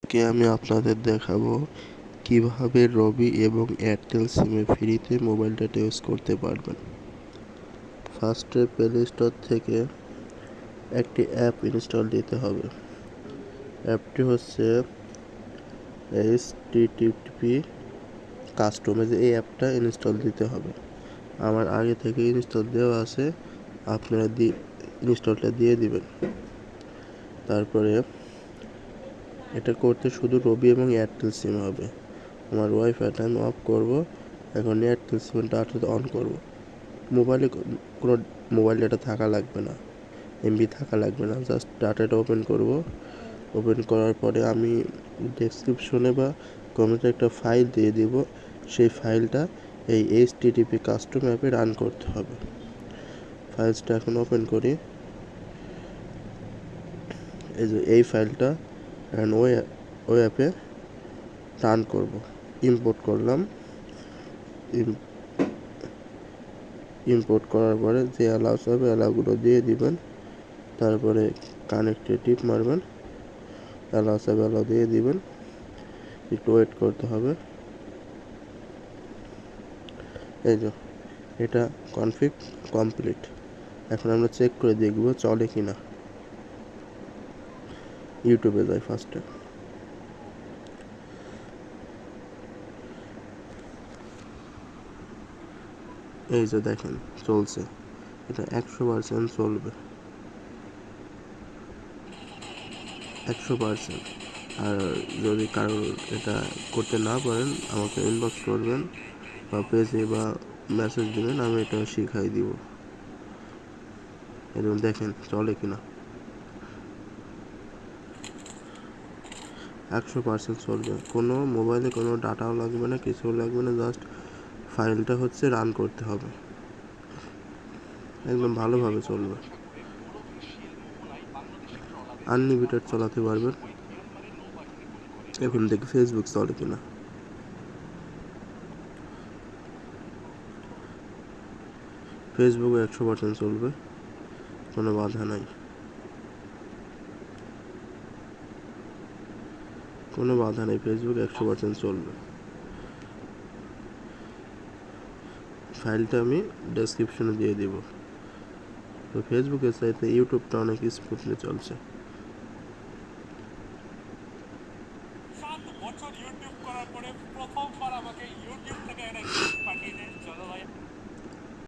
আমি আপনাদের দেখাবো কিভাবে রবি এবং এয়ারটেল সিমে ফ্রিতে মোবাইল ডাটা ইউজ করতে পারবেন। ফার্স্টে প্লে স্টোর থেকে একটি অ্যাপ ইনস্টল দিতে হবে। অ্যাপটি হচ্ছে HTTP কাস্টমে, এই অ্যাপটা ইনস্টল দিতে হবে। আমার আগে থেকে ইনস্টল দেওয়া আছে, আপনারা ইনস্টলটা দিয়ে দিবেন। তারপরে এটা করতে শুধু রবি এবং এয়ারটেল সিম হবে। আমার ওয়াইফাইটা আমি অফ করবো। এখন এয়ারটেল সিমের ডাটা অন করব। মোবাইলে কোনো মোবাইল ডাটা থাকা লাগবে না, এমবি থাকা লাগবে না। জাস্ট ডাটাটা ওপেন করব। ওপেন করার পরে আমি ডেসক্রিপশনে বা কমেন্টে একটা ফাইল দিয়ে দিব। সেই ফাইলটা এই HTTP কাস্টম অ্যাপে রান করতে হবে। ফাইলটা এখন ওপেন করি। এই যে এই ফাইলটা এখন ওই অ্যাপে রান করব। ইম্পোর্ট করলাম। ইম্পোর্ট করার পরে যে অ্যালাউস হবে অ্যালাউগুলো দিয়ে দিবেন। তারপরে কানেক্টে টিপ মারবেন, অ্যালাউস হবে অ্যালাউ দিয়ে দিবেন। একটু ওয়েট করতে হবে। এই যে এটা কনফিগ কমপ্লিট। এখন আমরা চেক করে দেখব চলে কিনা। ইউটিউবে যাই ফার্স্টে। এই যে দেখেন চলছে, এটা 100% চলবে, 100%। আর যদি কারোর এটা করতে না পারেন আমাকে ইনবক্স করবেন বা পেজে বা মেসেজ দিবেন, আমি এটা শিখাই দিব। এরকম দেখেন চলে কিনা। 100% চলবে। কোনো মোবাইলে কোনো ডাটাও লাগবে না, কিছু লাগবে না, জাস্ট ফাইলটা হচ্ছে রান করতে হবে। একদম ভালোভাবে চলবে, আনলিমিটেড চালাতে পারবেন। এখন দেখি ফেসবুক চলে কিনা। ফেসবুকে 100% চলবে, কোনো বাধা নাই, কোনো বাধা নেই। ফেসবুক 100% চলবে। ফাইলটা আমি ডেসক্রিপশনে দিয়ে দিব। তো ফেসবুকের চাইতে ইউটিউবটা অনেক স্মুথলি চলছে।